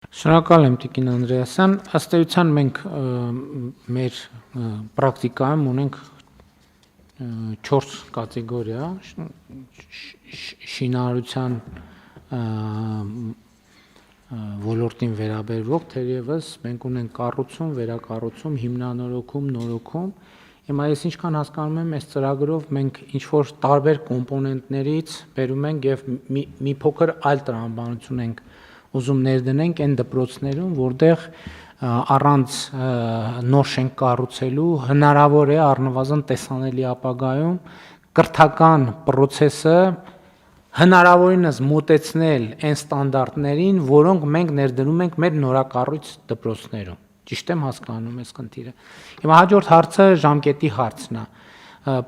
Շնորհակալ եմ Տիկին Անդրեասյան, ըստ էության մենք մեր պրակտիկայում ունենք 4 կատեգորիա շինարարության ոլորտին վերաբերող, թերևս մենք ունենք կառուցում, վերակառուցում, հիմնանորոգում, նորոգում։ Հիմա ես ինչքան հասկանում եմ, այս ծրագրով մենք ինչ-որ տարբեր կոմպոնենտներից բերում ենք եւ մի փոքր այլ տրամաբանություն ենք ուզում ներդնենք այն դպրոցներում, որտեղ առանց նոր շենք կառուցելու հնարավոր է առնվազն տեսանելի ապագայում կրթական process-ը հնարավորինս մոտեցնել այն ստանդարտներին, որոնք մենք ներդնում ենք մեր նորակառույց դպրոցներում։ Ճիշտ եմ հասկանում այս խնդիրը։ Հիմա հաջորդ հարցը ժամկետի հարցն է։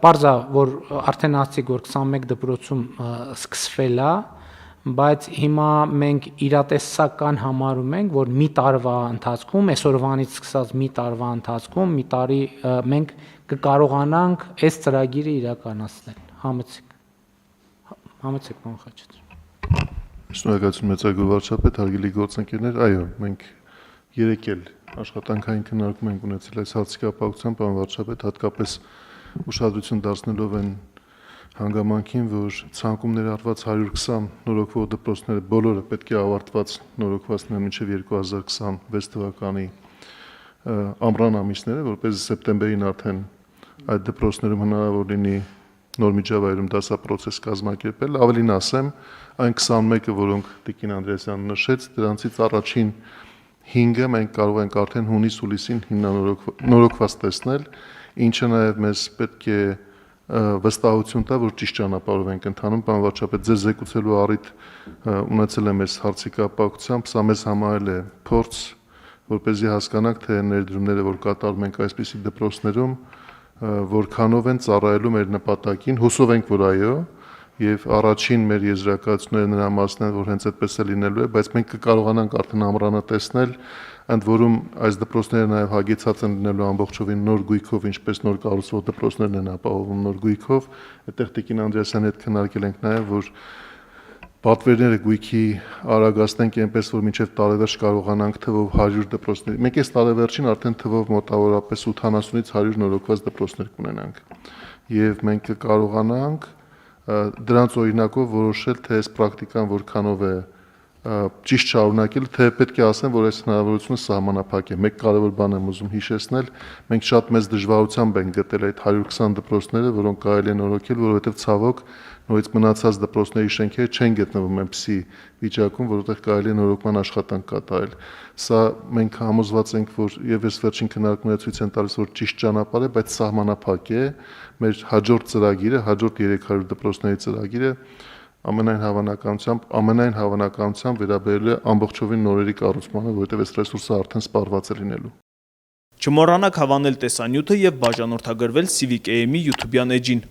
Պարզ է, որ արդեն ասացիք, որ 21 դպրոցում սկսվել է, բայց հիմա մենք իրատեսական համարում ենք, որ մի տարվա ընթացքում, այսօրվանից սկսած մի տարվա ընթացքում, մի տարի մենք կկարողանանք այս ծրագիրը իրականացնել։ Համեցեք, պարոն Խաչատրյան։ Շնորհակալություն մեծարգո վարչապետ, հարգելի գործընկերներ, այո, մենք երեկ էլ աշխատանքային քննարկում ենք ունեցել այս հարցի կապակցությամբ, պարոն վարչապետ, հատկապես ուշադրություն դարձնելով այն հանգամանքին, որ ցանկում ներառված 120 նորոգվող դպրոցները բոլորը պետք է ավարտված նորոգված լինեն մինչև 2026 թվականի ամռան ամիսները, որպես սեպտեմբերին արդեն այդ դպրոցներում հնարավոր լինի նոր միջավայրում դասապրոցես կազմակերպել, ավելին ասեմ, այն 21-ը, որոնք Տիկին Անդրեասյանը նշեց, դրանցից առաջին 5-ը մենք կարող ենք արդեն հունիս-հուլիսին հիմնանորոգված տեսնել, ինչը նաև մեզ պետք է վստահություն տա, որ ճիշտ ճանապարհով ենք ընթանում, պարոն վարչապետ, ձեզ զեկուցելու առիթ ունեցել եմ այս հարցի կապակցությամբ, սա մեզ համարել է փորձ, որպեսզի հասկանանք, թե ներդրումները, որ կատարում ենք այսպիսի դպրոցներում, որքանով են ծառայելու մեր նպատակին, հուսով ենք, որ այո, եւ առաջին մեր եզրակացությունները նրա մասն են, որ հենց այդպես է լինելու է, բայց մենք կկարողանանք արդեն ամռանը տեսնել, ընդ որում այս դպրոցները նաև հագեցած են լինելու ամբողջովին նոր գույքով, ինչպես նոր կառուցվող դպրոցներն են ապահովում նոր գույքով, այդտեղ Տիկին Անդրեասյանի հետ քննարկել ենք նաև, որ պատվերները գույքի արագացնենք այնպես, որ մինչև տարեվերջ կարողանանք թվով 100 դպրոցներ, մենք այս տարեվերջին արդեն թվով մոտավորապես 80-ից 100 նորոգված դպրոցներ կունենանք, եւ մենք կկարողանանք դրանց օրինակով որոշել, թե այս պրակտիկան որքանով է ճիշտ շարունակել, թե պետք է ասեմ, որ այս հնարավորությունը սահմանափակ է։ Մեկ կարևոր բան եմ ուզում հիշեցնել, մենք շատ մեծ դժվարությամբ ենք գտել այդ 120 դպրոցները, որոնք կարելի է նորոգել, որովհետև ցավոք նորից մնացած դպրոցների շենքերը չեն գտնվում այնպիսի վիճակում, որովհետև կարելի է նորոգման աշխատանք կատարել։ Սա մենք համոզված ենք, որ եւ այս վերջին քննարկումները ցույց են տալիս, որ ճիշտ ճանապարհ է, բայց սահմանափակ է։ Մեր հաջորդ ծրագիրը, հաջորդ 300 դպրոցների ծրագիրը ամենայն հավանականությամբ վերաբերել է ամբողջովին նորերի կառուցմանը, որովհետև այս ռեսուրսը արդեն սպառված է լինելու։ Չմոռանաք հավանել տեսանյութը եւ բաժանորդագրվել Civic AM-ի YouTube-յան էջին։